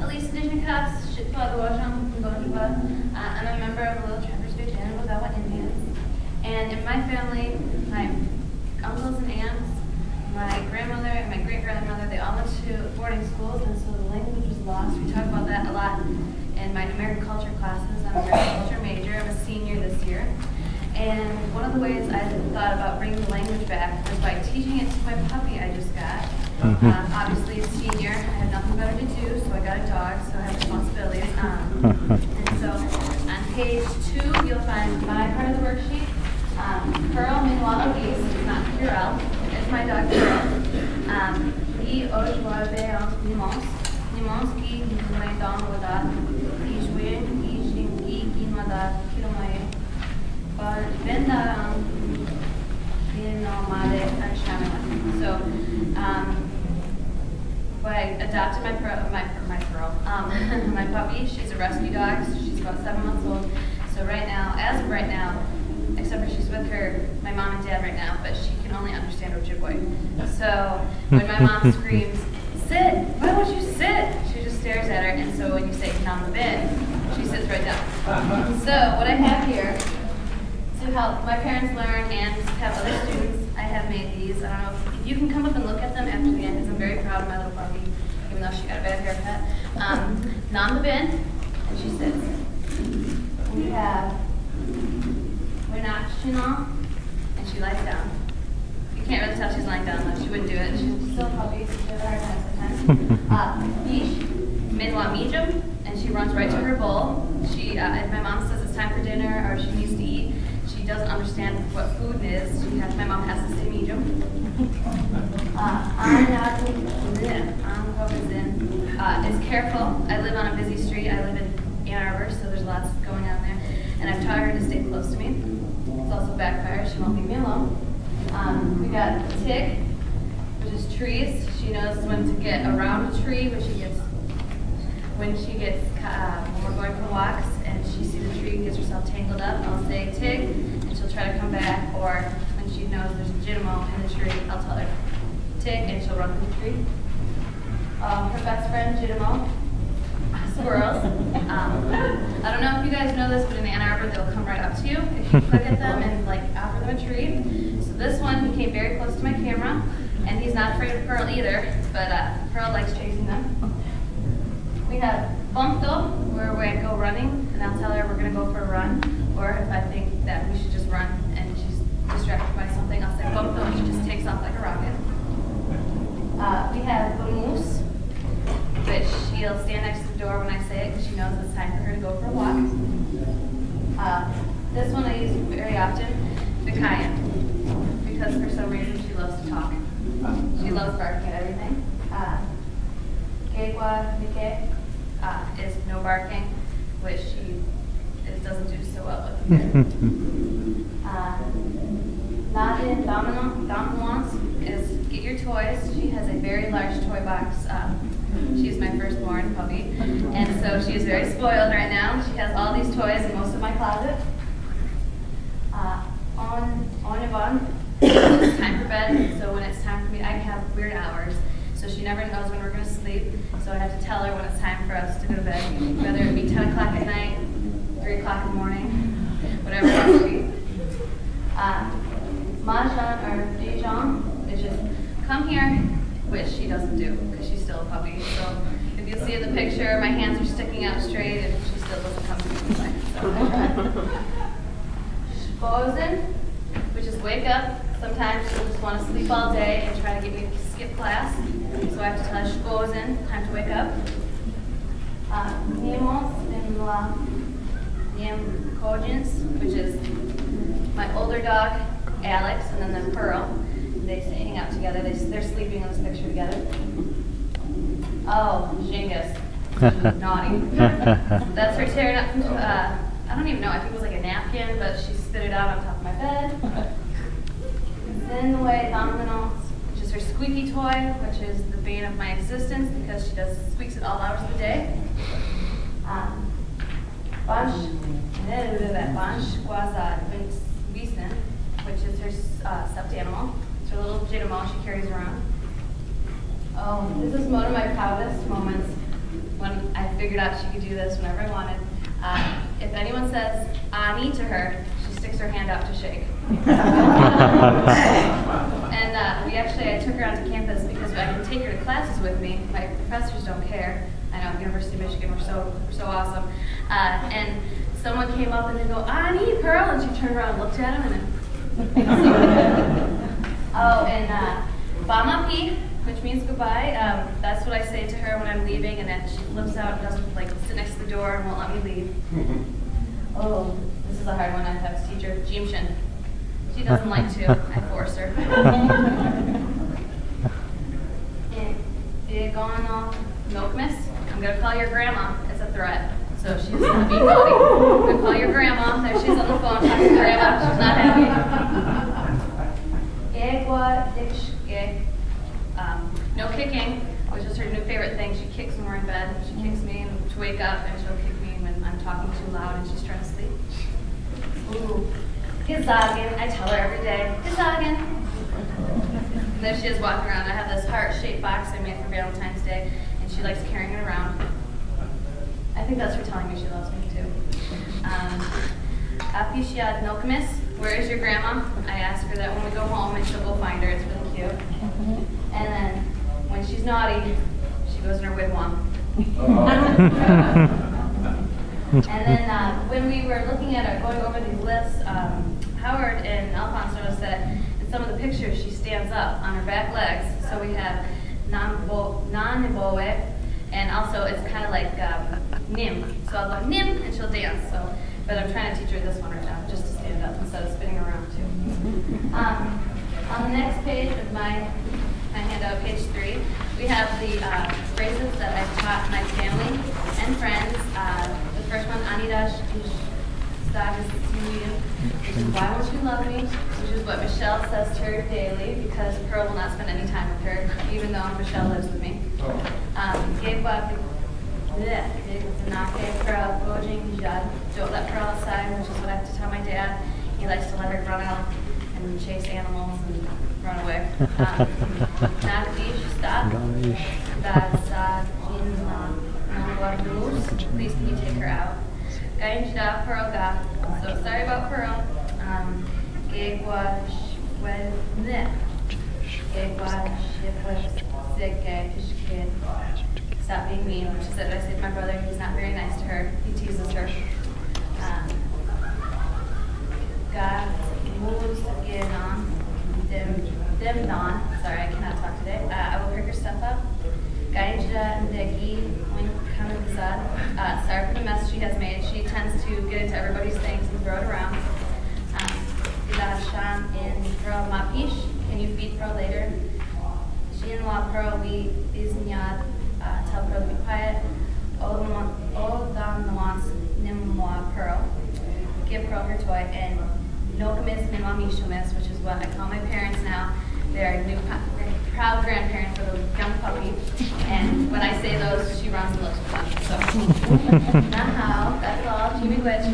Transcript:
Elise McGowan. I'm a member of the Little Trappers of Anishinaabemowin Indians. And in my family, my uncles and aunts, my grandmother and my great-grandmother, they all went to boarding schools, and so the language was lost. We talk about that a lot in my American culture classes. I'm a American culture major. I'm a senior this year. And one of the ways I thought about bringing the language back was by teaching it to my puppy I just got. Obviously, a senior, I had nothing better to do, so I got a dog, so I have responsibilities. And so on page 2, you'll find my part of the worksheet. Purol, Elise, not Purol, it's my dog Purol. ojibwe.net, So, I adopted my Purol, my puppy. She's a rescue dog. So she's about 7 months old. So right now, as of right now, except for she's with my mom and dad right now, but she can only understand Ojibwe. So when my mom screams, "Sit! Why won't you sit?" she just stares at her. And so when you say "Nam the bin," she sits right down. So what I have here to help my parents learn and to have other students, I have made these. I don't know if you can come up and look at them after the end, because I'm very proud of my little puppy, even though she got a bad haircut. Nam the bin, and she sits. We have and she lies down. You can't really tell she's lying down though. She wouldn't do it. She's still a puppy, so she has a hard time sometimes. Bish, Midwa, and she runs right to her bowl. If my mom says it's time for dinner or she needs to eat, she doesn't understand what food is. My mom has to say Mijum. Is careful. I live on a busy street. I live in Ann Arbor, so there's lots going on there. And I've taught her to stay close to me. It's also backfired. She won't leave me alone. We got Tig, which is trees. She knows when to get around a tree when we're going for walks and she sees a tree and gets herself tangled up. I'll say Tig, and she'll try to come back. Or when she knows there's a Jidamo in the tree, I'll tell her Tig, and she'll run through the tree. Her best friend, Jidamo. Squirrels. I don't know if you guys know this, but in Ann Arbor, they'll come right up to you if you click at them and offer them a treat. So this one, he came very close to my camera, and he's not afraid of Purol either, but Purol likes chasing them. We have Bumpto, where we go running, and I'll tell her we're going to go for a run, or if I think that we should just run and she's distracted by something, I'll say Bumpto, and she just takes off like a rocket. We have Moose, which she'll stand next to the door when I say it because she knows it's time for her to go for a walk. This one I use very often, Vikayan, because for some reason she loves to talk. She loves barking at everything. Gegwa Nike is no barking, which she doesn't do so well with either. Nadin Dominance is get your toys. She has a very large toy box. She's my firstborn puppy, and so she is very spoiled right now. She has all these toys in most of my closet. On Yvonne, it's time for bed, so when it's time for me, I have weird hours, so she never knows when we're going to sleep, so I have to tell her when it's time for us to go to bed, whether it be 10 o'clock at night, 3 o'clock in the morning, whatever it has to be. Mahjong or Dijon is just come here, which she doesn't do because she's still a puppy. So if you see in the picture, my hands are sticking out straight and she still doesn't come to me this way. Shpozen, which is wake up. Sometimes she'll just want to sleep all day and try to get me to skip class. So I have to tell her Shpozen, time to wake up. Nemos and Niem Kojins, which is my older dog, Alex, and then Purol. They hang out together. They're sleeping in this picture together. Oh, Shingus. Naughty. That's her tearing up from, I don't even know, I think it was like a napkin, but she spit it out on top of my bed. Then the way Dominance, which is her squeaky toy, which is the bane of my existence because she squeaks at all hours of the day. Bansh Gwaza Wiesen, which is her stuffed animal. It's her little Jidamo she carries around. Oh, this is one of my proudest moments when I figured out she could do this whenever I wanted. If anyone says Ani to her, she sticks her hand out to shake. And I took her onto campus because I can take her to classes with me. My professors don't care. I know, University of Michigan, we're so awesome. And someone came up and they go, Ani, Purol, and she turned around and looked at him and then, oh, and Bamapi, which means goodbye. That's what I say to her when I'm leaving, and then she flips out and doesn't like sit next to the door and won't let me leave. Oh, this is a hard one. I have to teach her. Jimshin. She doesn't like to. I force her. Milk miss. I'm gonna call your grandma. It's a threat. So she's gonna be naughty. I'm gonna call your grandma. There she's on the phone talking to grandma. She's not happy. No kicking, which is her new favorite thing. She kicks when we're in bed. She kicks me to wake up, and she'll kick me when I'm talking too loud and she's trying to sleep. Ooh, Gizagen. I tell her every day, Gizagen. And there she is walking around. I have this heart-shaped box I made for Valentine's Day, and she likes carrying it around. I think that's her telling me she loves me too. Apishiad Nokmis, where is your grandma? I ask her that when we go home, and she'll go find her. It's really cute. And then when she's naughty, she goes in her wigwam. And then when we were looking at going over these lists, Howard and Alphonse noticed that in some of the pictures she stands up on her back legs. So we have non-nibowe, and also it's kind of like nim. So I'll go nim and she'll dance. So, but I'm trying to teach her this one right now, just to stand up instead of spinning around too. On the next page of my handout, page 3, we have the phrases that I've taught my family and friends. The first one, Anidash which is why won't you love me? Which is what Michelle says to her daily, because Purol will not spend any time with her, even though Michelle lives with me. Don't let Purol outside, which is what I have to tell my dad. He likes to let her run out and chase animals and run away. Stop. Please can you take her out? So sorry about Purol. Stop being mean, which is that I say to my brother, he's not very nice to her. He teases her. Sorry, I cannot talk today. I will pick her stuff up. Sorry for the mess she has made. She tends to get into everybody's things and throw it around. Can you feed Purol later? Tell Purol to be quiet. Give Purol her toy. And Nokamis Nimamishumis, which is what I call my parents now. They're new proud grandparents of a young puppy. And when I say those, she runs and looks for them. So, now, that's all. Jimmy Glitch.